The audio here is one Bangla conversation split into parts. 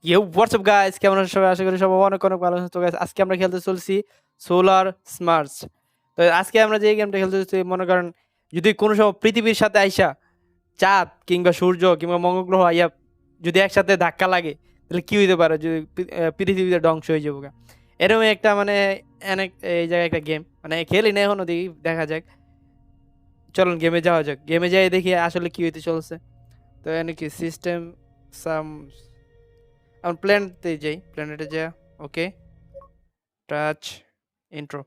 ইউ হোয়াটসঅ্যাপ গাইস, কেমন আছেন সবাই? আশা করি সবাই অনেক অনেক ভালো আছেন। তো গাইস, আজকে আমরা খেলতে চলছি সোলার স্মার্টস। তো আজকে আমরা যে গেমটা খেলতে চলছি, মনে করেন যদি কোনো সময় পৃথিবীর সাথে আইসা চাঁদ কিংবা সূর্য কিংবা মঙ্গল গ্রহ আইয়া যদি একসাথে ধাক্কা লাগে, তাহলে কি হইতে পারে? যদি পৃথিবীতে ধ্বংস হয়ে যাবো গা। এরকম একটা মানে অনেক এই জায়গায় একটা গেম মানে খেলি না এখনো, দেখি দেখা যাক। চলুন গেমে যাওয়া যাক, গেমে যাই দেখি আসলে কি হইতে চলছে। তো এনে কি সিস্টেম সাম, আমি প্ল্যানেটে যাই, প্ল্যানেটে যা। ওকে, টাচ ইন্ট্রো।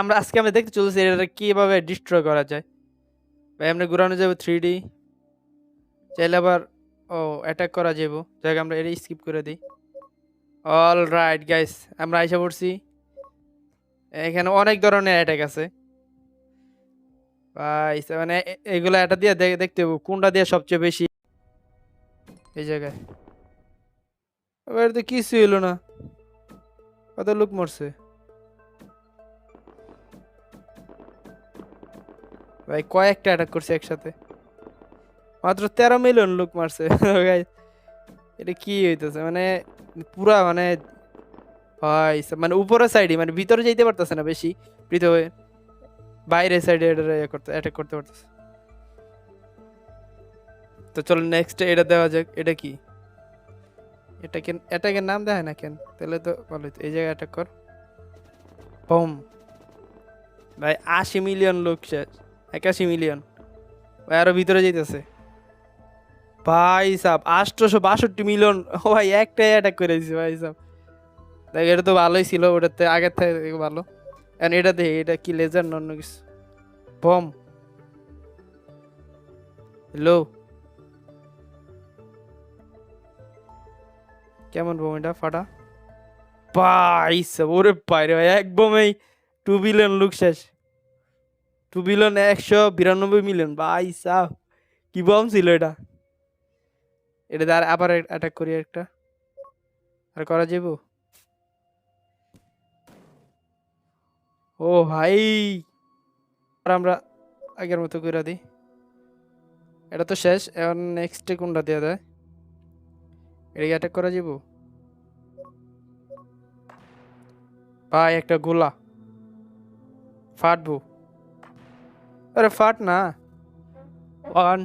আমরা দেখতে চলেছি এটা কিভাবে ডিস্ট্রয় করা যায়। ভাই আমরা ঘুরানো যাবে 3D, চাইলে আবার ও অ্যাটাক করা যাবো। যাক আমরা এটা স্কিপ করে দিই। অল রাইট গাইস, আমরা আইসা পড়ছি। এখানে অনেক ধরনের অ্যাটাক আছে ভাই, মানে এগুলো এটা দিয়ে দেখতে হবে কোনটা দিয়ে সবচেয়ে বেশি। এই জায়গায় এবার তো কিছু হলো না, কত লোক মরছে ভাই, কয়েকটা অ্যাটাক করছে একসাথে, মাত্র 13 মিলিয়ন লোক মারছে। Guys, এটা কি হইতেছে মানে পুরা মানে ভাই মানে উপরের সাইডে মানে ভিতরে যাইতে পারতেছে না বেশি, পৃথিবী বাইরের সাইডে এটা করতে অ্যাটাক করতে পারতেছে। তো চলো নেক্সট এটা দেওয়া যাক। এটা কি? এটা কেন অ্যাটাকের নাম দেয় না কেন? তাহলে তো ভালো হইতো। এই জায়গায় অ্যাটাক কর, বম। ভাই 80 মিলিয়ন লোক শেষ, 81 মিলিয়ন। ভাই আরো ভিতরে যাইতেছে ভাই সাব, 862 মিলিয়ন। ও ভাই একটাই অ্যাটাক করে দিছে ভাই সাব। দেখ এটা তো ভালোই ছিল, ওটাতে আগের থেকে ভালো। এখন এটা দেখি, এটা কি লেজার না অন্য কিছু? বম। হ্যালো, কেমন বম এটা ফাটা? ভাই সাব, ওরে বাইরে ভাই এক বোমেই 2 বিলিয়ন লোক শেষ। 2 বিলিয়ন 192 মিলিয়ন ভাই সাব, কি বম ছিল এটা! এটা দিয়ে আবার অ্যাটাক করি একটা, আর করা যাবো? ও ভাই, আর আমরা আগের মতো করে দিই। এটা তো শেষ, এখন নেক্সটে কোনটা দেওয়া যায়? এটা অ্যাটাক করা যাবো ভাই? একটা গোলা ফাটবো? আরে ফাট না। ওয়ান,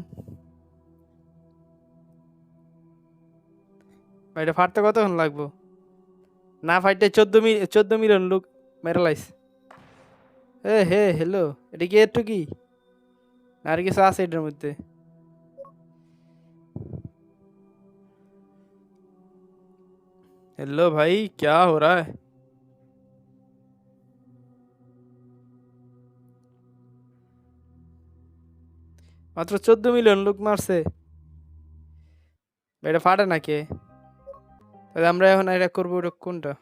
এটা ফাটতে কতক্ষণ লাগবো? না ফাইটে 14 মিলিয়ন লোক মেরালাইস। এ হে হ্যালো, এটা কি একটু কি না আর কিছু আছে এটার মধ্যে? हेलो भाई, क्या हो रहा है? মাত্র 14 মিলিয়ন লোক মারছে, এটা ফাটে নাকি? তাহলে আমরা এখন এটা করবো, এটা কোনটা?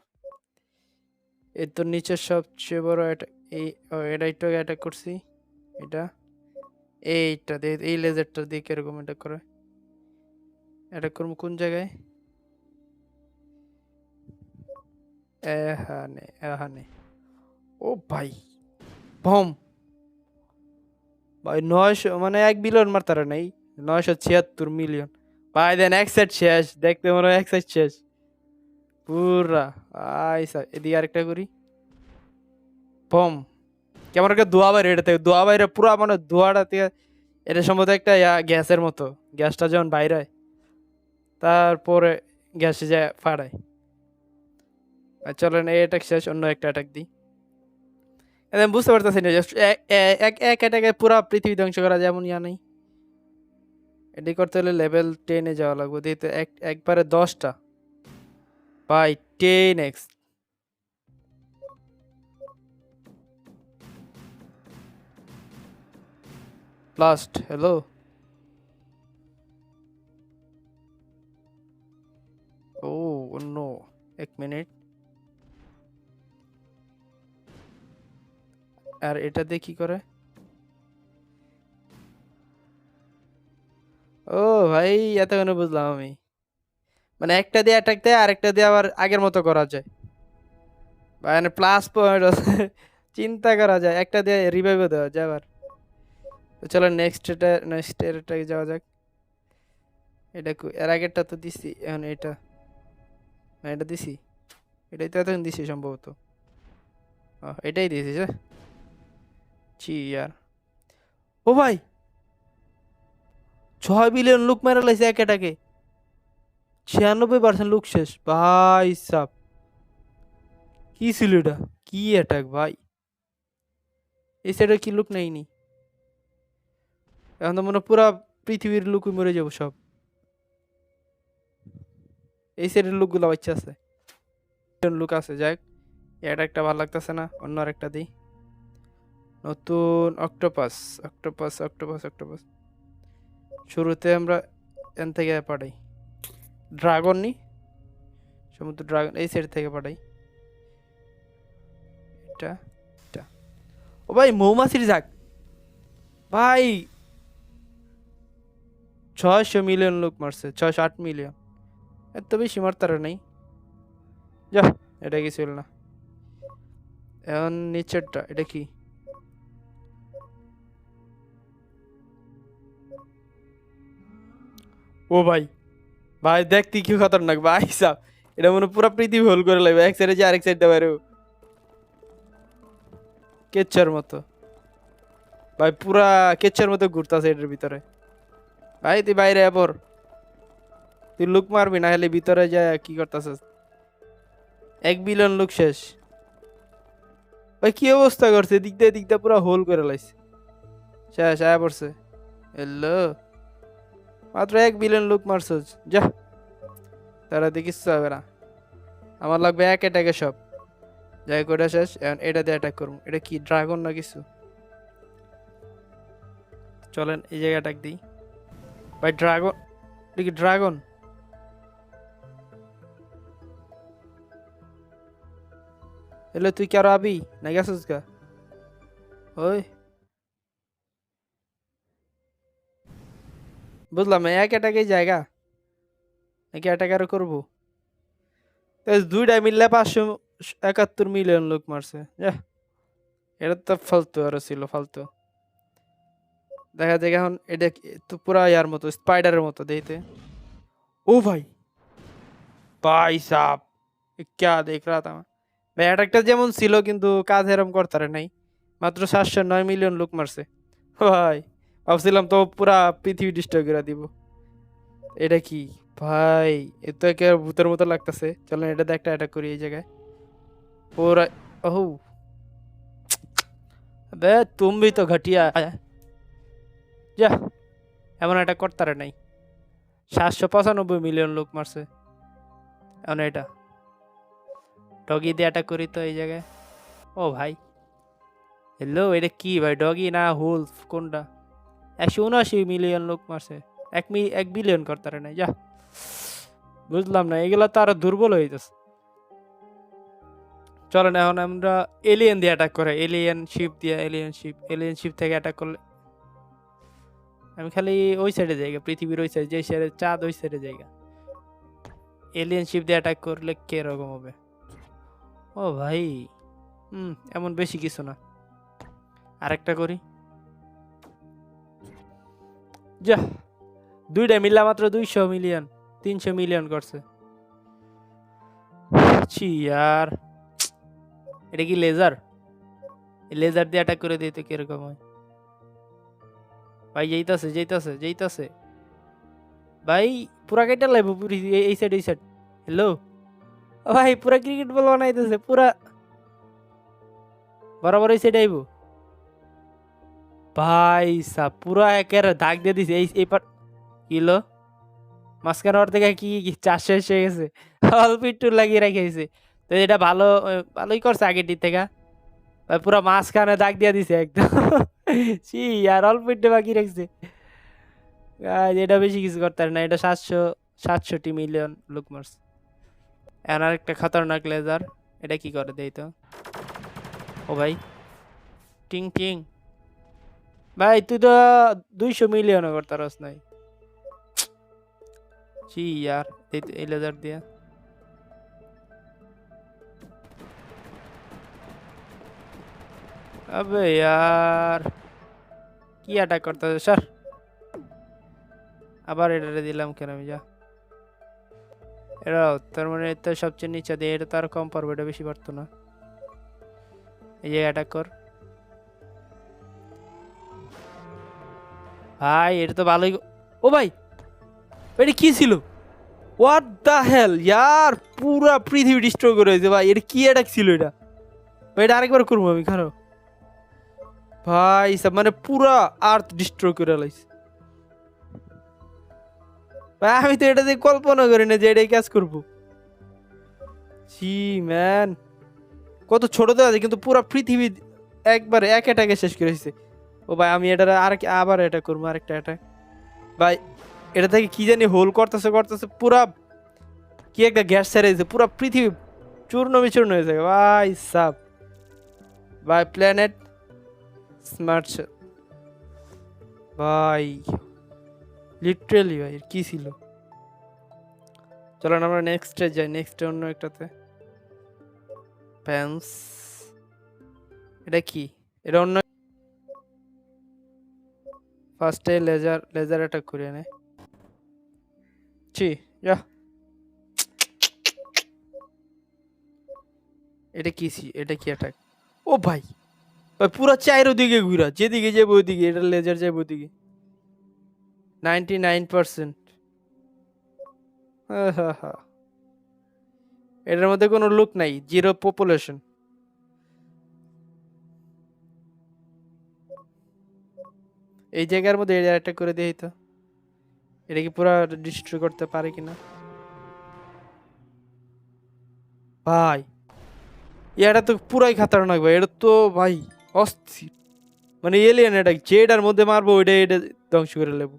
এই তো নিচের সবচেয়ে বড় এটা, এই এটা একটু অ্যাটাক করছি। এটা এইটা দিয়ে, এই লেজারটা দিয়ে কিরকম অ্যাটাক করে? অ্যাটাক করবো কোন জায়গায়? এখানে এখানে। ও ভাই, বম। ভাই 900 মানে 1 বিলিয়ন মারতারা নাই, 976 মিলিয়ন। ভাই দেন এক সেট শেষ, দেখতে মনে হয় এক সেট শেষ পুরা। আইসা এদিকে আরেকটা করি, বম। কেমন একটা ধোয়া বাইরে, এটা থেকে ধোয়া বাইরে পুরা, মানে ধোয়াটা থেকে এটা সম্ভবত একটা গ্যাসের মতো। গ্যাসটা যখন বাইরে হয়, তারপরে গ্যাসে যায় ফাড়ায়। আর চলেন এই অ্যাটাক শেষ, অন্য একটা অ্যাটাক দিই। আমি বুঝতে পারতেছি না, জাস্ট এক এক অ্যাটাকে পুরা পৃথিবী ধ্বংস করা যেমন ইয়া নেই। এটি করতে হলে লেভেল 10-এ যাওয়া লাগবে, দিতে একবারে 10টা বাই 10x। Last hello. ও অন্য 1 মিনিট। আর এটা দিয়ে কি করে? ও ভাই, এতক্ষণে বুঝলাম আমি। মানে একটা দিয়ে অ্যাটাক দেয়, আরেকটা দিয়ে আবার আগের মতো করা যায়। মানে প্লাস পয়েন্ট আছে, চিন্তা করা যায়। একটা দিয়ে রিভাইভও দেওয়া যায় আবার। তো চলো নেক্সট এটা, নেক্সট এটাকে যাওয়া যাক। এটা এর আগেরটা তো দিছি, এখন এটা না, এটা দিছি, এটাই তো এতক্ষণ দিছি সম্ভবত। এটাই দিয়েছি যে ছি ইয়ার। ও ভাই, 6 বিলিয়ন লোক মেরে লাইছে একেটাকে, 96% লোক শেষ ভাই সাব। কি ছিল এটা, কি অ্যাটাক ভাই। এই সাইডে কি লোক নেইনি, এখন তো মনে হয় পুরা পৃথিবীর লোকই মরে যাবো সব। এই সাইডের লোকগুলো বাচ্চা আছে, লোক আছে, যাক এটা একটা ভালো লাগতেছে না, অন্য আরেকটা দিই। নতুন অক্টোপাস, অক্টোপাস অক্টোপাস অক্টোপাস। শুরুতে আমরা এন থেকে পাঠাই, ড্রাগন নি, সমুদ্র ড্রাগন এই সাইড থেকে পাঠাই। এটা এটা ও ভাই, মৌমাছির যাক ভাই, 600 মিলিয়ন লোক মারছে, 608 মিলিয়ন, এত বেশি মারতারে নাই। যা, এটা কি ছিল না। এখন নিচেরটা এটা কি, ও ভাই, ভাই দেখতে কি খতরনাক ভাই সাব। এটা মনে হয় পুরা পৃথিবী হোল করে লাগবে, এক সাইডে যে আরেক সাইডে বাইরে কেচ্চার মতো ভাই, পুরা কেচ্চার মতো ঘুরতাছে এটার ভিতরে। ভাই তুই বাইরে পর, তুই লুক মারবি না হলে ভিতরে যায় কি করতেছিস। 1 বিলিয়ন লোক শেষ ভাই, কি অবস্থা করছে, দিক দিয়ে পুরা হোল করে লাইছে, শেষ আয়া পড়ছে। হ্যালো, মাত্র 1 বিলিয়ন লোক মারছস, যা তারা দিয়ে কিচ্ছু হবে না, আমার লাগবে এক অ্যাটাকে সব। যাই করে শেষ, এখন এটা দিয়ে অ্যাটাক করবো। এটা কি ড্রাগন না কিছু, চলেন এই জায়গায় অ্যাটাক দিই ভাই। ড্রাগন, এটা কি ড্রাগন? এলে তুই কি আরো আবি না গেছিস গা? ওই বুঝলাম না, এক অ্যাটাকেই জায়গা নাকি অ্যাটাক আরো করবো? দুইটা মিললে 571 মিলিয়ন লোক মারছে, যাহ এটা তো ফালতু আরো ছিল, ফালতু। দেখা যায় এখন এটা তো পুরা ইয়ার মতো, স্পাইডারের মতো দেখতে। ও ভাই, ভাই সাব ক্যা দেখ রা থা ভাই, অ্যাটাকটা যেমন ছিল কিন্তু কাজ এরম করতে নাই, মাত্র 709 মিলিয়ন লোক মারছে ভাই। ভাবছিলাম তো পুরা পৃথিবী ডিস্ট্রয় করে দিব। এটা কি ভাই, এ তো একে ভূতের মতো লাগতেছে। চলেন এটা দিয়ে একটা অ্যাটাক করি এই জায়গায় পুরা। ওহ বে, তুমি भी तो घटिया যা, এমন অ্যাটাক করতে নাই। 795 মিলিয়ন লোক মারছে, এখন এটা ডগি দিয়ে অ্যাটাক করি তো এই জায়গায়। ও ভাই, হ্যালো, এটা কি ভাই, ডগি না হুলফ কোনটা? 179 মিলিয়ন লোক মারছে, 1 বিলিয়ন করতে নাই, যা বুঝলাম না, এগুলা তো আরো দুর্বল হয়ে যাচ্ছে। চলেন এখন আমরা এলিয়েন দিয়ে অ্যাটাক করে, এলিয়েন শিপ দিয়ে, এলিয়েন শিপ থেকে অ্যাটাক করলে। আমি খালি ওই সাইডে জায়গা, পৃথিবীর ওই সাইড, যে সাইডে চাঁদ ওই সাইডে জায়গা, এলিয়েন শিপ দিয়ে অ্যাটাক করলে কে রকম হবে। ও ভাই, এমন বেশি কিছু না, আরেকটা করি। যা, দুইটা মিললা মাত্র 200 মিলিয়ন, 300 মিলিয়ন করছে। ছি यार, এটা কি লেজার? লেজার দিয়ে অ্যাটাক করে দিই তো কিরকম হয় ভাই। যেইতাছে ভাই, পুরা কেটে লাইব পুরি, এই সাইড এই সাইড। হ্যালো ভাই, পুরা ক্রিকেট বল বানাইতেছে, পুরা বরাবর এই সাইড আইব ভাই সাব, পুরা একের দাগ দিয়ে দিছে এই পার। কিলো মাঝখানে ওর থেকে কি 400 এসে গেছে, অল্প একটু লাগিয়ে রেখেছে। তো এটা ভালোই করছে আগের দিক থেকে ভাই, পুরা মাঝখানে দাগ দিয়ে দিছে একদম ছি আর অল্প একটু বাকি রাখছে। এটা বেশি কিছু করতে পারে না, এটা 767 মিলিয়ন লোক মারছে। এখন আরেকটা খতরনাক লেজার, এটা কি করে দেই তো। ও ভাই, টিং টিং ভাই, তুই তো 200 মিলিয়নও করতে পারস নাই। ছি यार, এই লেজার দিয়া আবে यार কি অ্যাটাক করতেছে স্যার। আবার এটা দিলাম কেন আমি যা এরাও তার মানে তো সবচেয়ে নিচে দিয়ে এটা তো আর কম পারবো এটা বেশি পারতো না এই যে অ্যাটাক কর ভাই এটা তো ভালোই ও ভাই এটা কি ছিল হোয়াট দ্য হেল ইয়ার পুরা পৃথিবী ডিস্ট্রয় করে হয়েছে ভাই এটা কি অ্যাটাক ছিল এটা ভাই এটা আরেকবার করবো আমি খারাপ ভাই সব মানে পুরা আর্থ ডিস্ট্রয় করে লাইছে ভাই আমি তো এটা দিয়ে কল্পনা করি না যে এটাই কাজ করবো জি ম্যান কত ছোট তো আছে কিন্তু পুরা পৃথিবী একবারে এক অ্যাটাকে শেষ করে দিছে ও ভাই আমি এটা আবার এটা করবো আরেকটা অ্যাটাক ভাই এটা থেকে কি জানি হোল করতেছে করতেছে পুরা কি একটা গ্যাস ছেড়ে দিছে পুরা পৃথিবী চূর্ণ বিচূর্ণ হয়ে যায় ভাই সাব ভাই প্ল্যানেট স্মার্ট ভাই লিটারালি ভাই এর কি ছিল চলো আমরা নেক্সটে যাই নেক্সট অন্য একটাতে প্যান্স এটা কি এটা অন্য ফার্স্টে লেজার অ্যাটাক করে নে ছি যা এটা কি এটা কি অ্যাটাক ও ভাই ভাই পুরো চাইর দিকে ঘুরা যেদিকে যাবে ওইদিকে এটা লেজার যাবে ওইদিকে 99% এটার মধ্যে কোনো লুক নাই জিরো পপুলেশন এই জায়গার মধ্যে এটা অ্যাটাক করে দেই তো এটা কি পুরো ডিস্ট্রয় করতে পারে কিনা ভাই এটা তো পুরাই খাতারনাক ভাই এটা তো ভাই অস্থির মানে এলিয়েন এটা যেটার মধ্যে মারবো ওইটা এটা ধ্বংস করে নেবো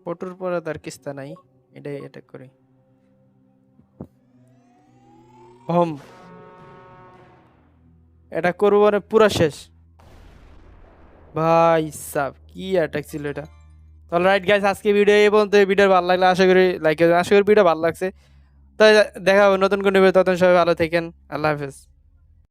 ফটোর পরে তার কিস্তা নাই এটাই অ্যাটাক করে হোম এটা করবো মানে পুরা শেষ ভাই সাব কি অ্যাটাক ছিল এটা অলরাইট গাইস আজকে ভিডিও এই পর্যন্ত ভিডিও ভালো লাগলে আশা করি লাইক আশা করি ভিডিও ভালো লাগছে তাই দেখা হবে নতুন কোনো ভিডিও ততক্ষণ সবাই ভালো থাকেন আল্লাহ হাফেজ